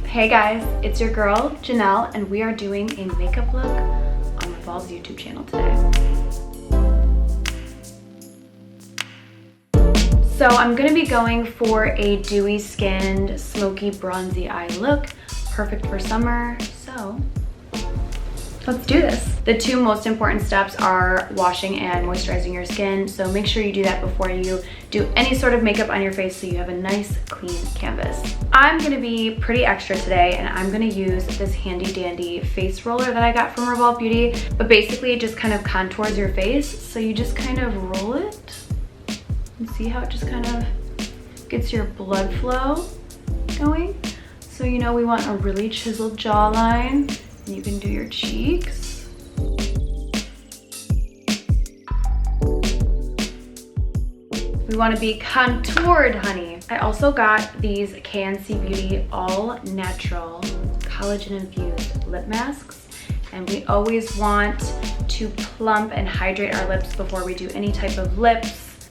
Hey guys, it's your girl Genelle, and we are doing a makeup look on Revolve's YouTube channel today. So I'm gonna be going for a dewy skinned, smoky, bronzy eye look, perfect for summer. So let's do this. The two most important steps are washing and moisturizing your skin. So make sure you do that before you do any sort of makeup on your face so you have a nice, clean canvas. I'm gonna be pretty extra today, and I'm gonna use this handy dandy face roller that I got from Revolve Beauty. But basically it just kind of contours your face. So you just kind of roll it and see how it just kind of gets your blood flow going. So you know we want a really chiseled jawline. You can do your cheeks. We want to be contoured, honey. I also got these KNC Beauty all natural collagen infused lip masks, and we always want to plump and hydrate our lips before we do any type of lips.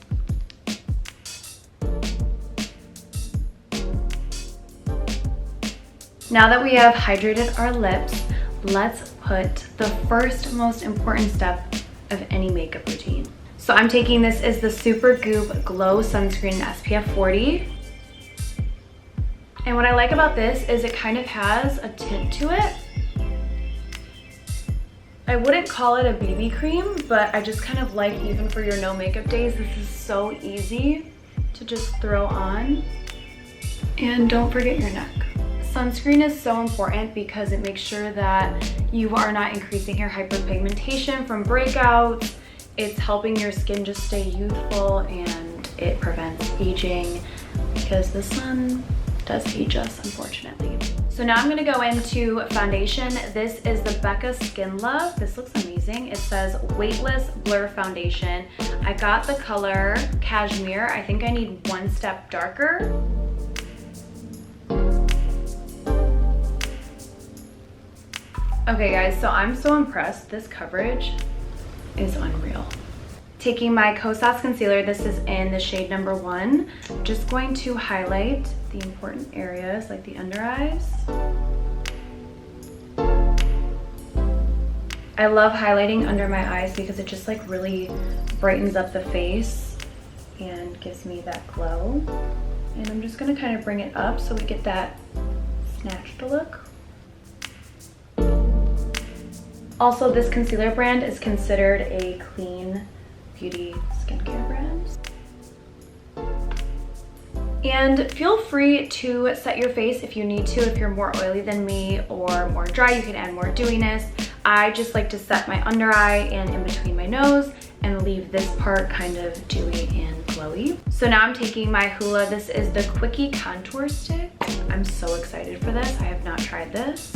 Now that we have hydrated our lips, let's put the first most important step of any makeup routine. So I'm taking this as the Super Goop Glow Sunscreen SPF 40. And what I like about this is it kind of has a tint to it. I wouldn't call it a BB cream, but I just kind of like, even for your no makeup days, this is so easy to just throw on. And don't forget your neck. Sunscreen is so important because it makes sure that you are not increasing your hyperpigmentation from breakouts. It's helping your skin just stay youthful, and it prevents aging because the sun does age us, unfortunately. So now I'm gonna go into foundation. This is the BECCA Skin Love. This looks amazing. It says Weightless Blur Foundation. I got the color Cashmere. I think I need one step darker. Okay guys, so I'm so impressed. This coverage is unreal. Taking my Kosas concealer, this is in the shade number 1. Just going to highlight the important areas like the under eyes. I love highlighting under my eyes because it just like really brightens up the face and gives me that glow. And I'm just gonna kind of bring it up so we get that snatched look. Also, this concealer brand is considered a clean beauty skincare brand. And feel free to set your face if you need to. If you're more oily than me or more dry, you can add more dewiness. I just like to set my under eye and in between my nose and leave this part kind of dewy and glowy. So now I'm taking my Hoola. This is the Quickie contour stick. I'm so excited for this. I have not tried this.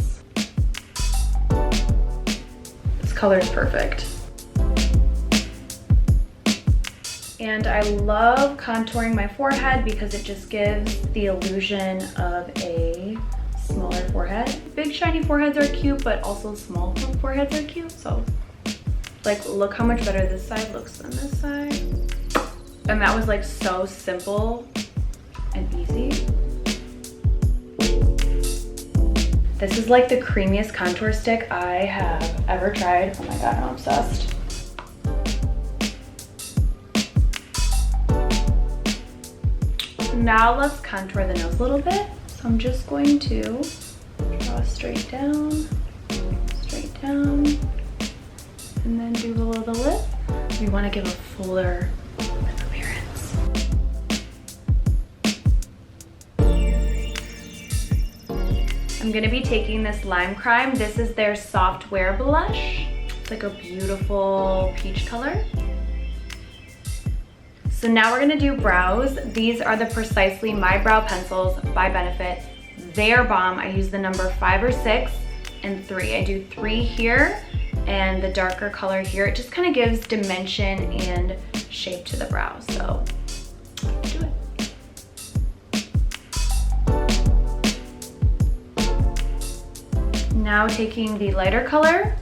Color is perfect. And I love contouring my forehead because it just gives the illusion of a smaller forehead. Big shiny foreheads are cute, but also small foreheads are cute. So like, look how much better this side looks than this side. And that was like so simple and easy. This is like the creamiest contour stick I have ever tried. Oh my god, I'm obsessed. Now let's contour the nose a little bit. So I'm just going to draw straight down, and then do below the lip. We want to give a fuller lip appearance. I'm gonna be taking this Lime Crime. This is their Softwear blush. It's like a beautiful peach color. So now we're gonna do brows. These are the Precisely My Brow Pencils by Benefit. They are bomb. I use the number 5 or 6 and 3. I do 3 here and the darker color here. It just kind of gives dimension and shape to the brow. So do it. Now taking the lighter color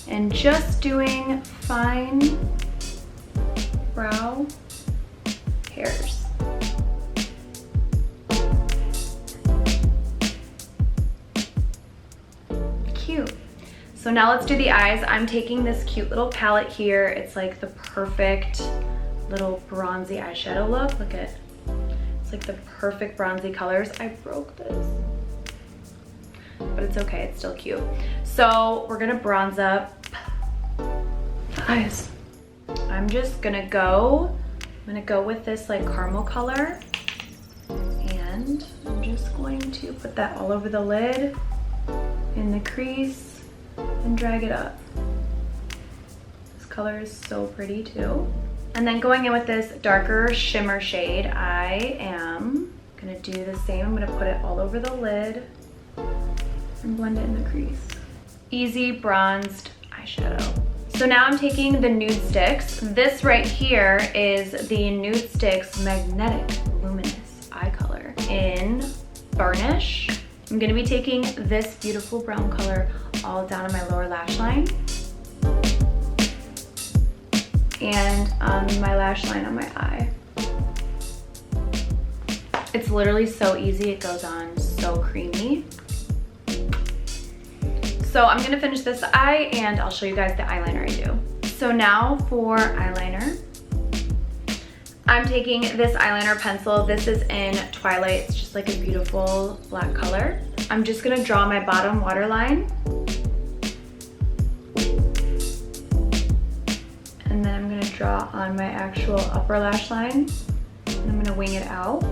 and just doing fine brow hairs. So now let's do the eyes. I'm taking this cute little palette here. It's like the perfect little bronzy eyeshadow look. Look at, it's like the perfect bronzy colors. I broke this, but it's okay, it's still cute. So we're gonna bronze up the eyes. I'm gonna go with this like caramel color, and I'm just going to put that all over the lid, in the crease, and drag it up. This color is so pretty too. And then going in with this darker shimmer shade, I am gonna do the same. I'm gonna put it all over the lid and blend it in the crease. Easy bronzed eyeshadow. So now I'm taking the NUDESTIX. This right here is the NUDESTIX Magnetic Luminous eye color in Burnish. I'm gonna be taking this beautiful brown color all down on my lower lash line and on my lash line on my eye. It's literally so easy, it goes on so creamy. So I'm gonna finish this eye and I'll show you guys the eyeliner I do. So now for eyeliner, I'm taking this eyeliner pencil. This is in Twilight. It's just like a beautiful black color. I'm just gonna draw my bottom waterline. And then I'm gonna draw on my actual upper lash line. And I'm gonna wing it out.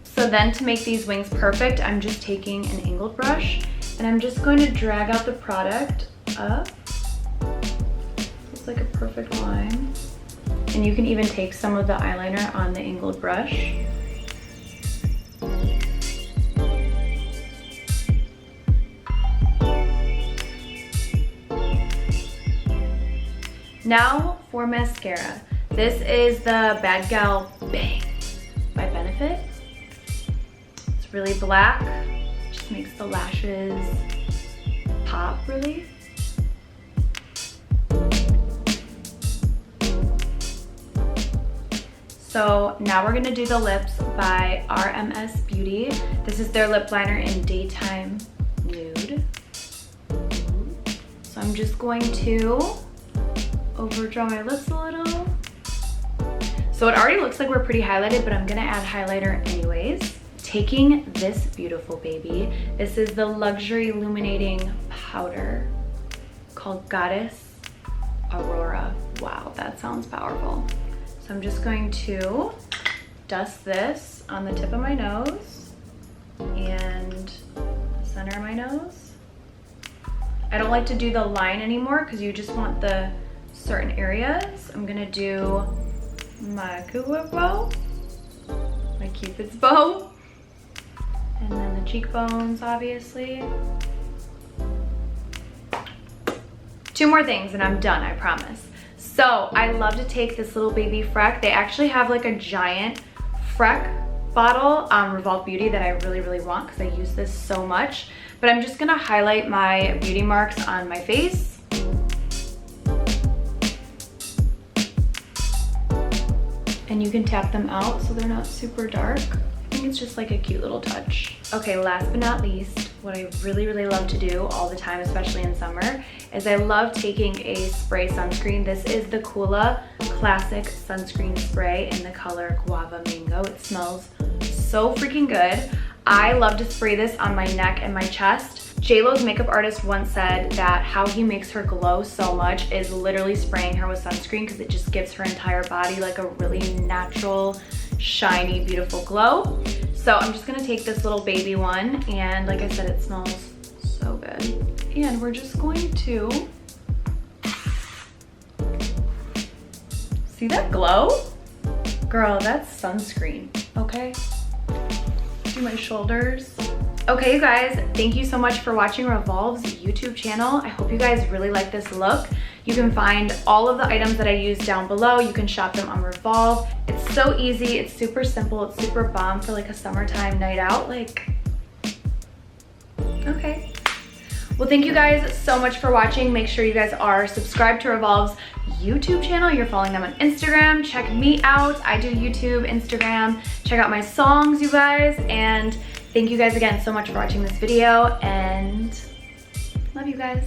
So then to make these wings perfect, I'm just taking an angled brush and I'm just going to drag out the product up. It's like a perfect line. And you can even take some of the eyeliner on the angled brush. Now for mascara. This is the Bad Gal Bang by Benefit. It's really black, just makes the lashes pop really. So now we're gonna do the lips by RMS Beauty. This is their lip liner in Daytime Nude. So I'm just going to overdraw my lips a little. So it already looks like we're pretty highlighted, but I'm gonna add highlighter anyways. Taking this beautiful baby, this is the Luxury Illuminating Powder called Goddess Aurora. Wow, that sounds powerful. So I'm just going to dust this on the tip of my nose and the center of my nose. I don't like to do the line anymore because you just want the certain areas. I'm gonna do my Cupid's bow, my Cupid's bow, and then the cheekbones, obviously. 2 more things and I'm done, I promise. So I love to take this little baby Freck. They actually have like a giant Freck bottle on Revolve Beauty that I really want because I use this so much. But I'm just gonna highlight my beauty marks on my face. And you can tap them out so they're not super dark. I think it's just like a cute little touch. Okay, last but not least, what I really love to do all the time, especially in summer, is I love taking a spray sunscreen. This is the COOLA Classic Sunscreen Spray in the color Guava Mango. It smells so freaking good. I love to spray this on my neck and my chest. JLo's makeup artist once said that how he makes her glow so much is literally spraying her with sunscreen because it just gives her entire body like a really natural, shiny, beautiful glow. So I'm just gonna take this little baby one, and like I said, it smells so good. And we're just going to, see that glow? Girl, that's sunscreen, okay? Do my shoulders. Okay, you guys, thank you so much for watching Revolve's YouTube channel. I hope you guys really like this look. You can find all of the items that I use down below. You can shop them on Revolve. It's so easy, it's super simple, it's super bomb for like a summertime night out. Like, okay. Well, thank you guys so much for watching. Make sure you guys are subscribed to Revolve's YouTube channel, you're following them on Instagram, check me out. I do YouTube, Instagram. Check out my songs, you guys. And thank you guys again so much for watching this video, and love you guys.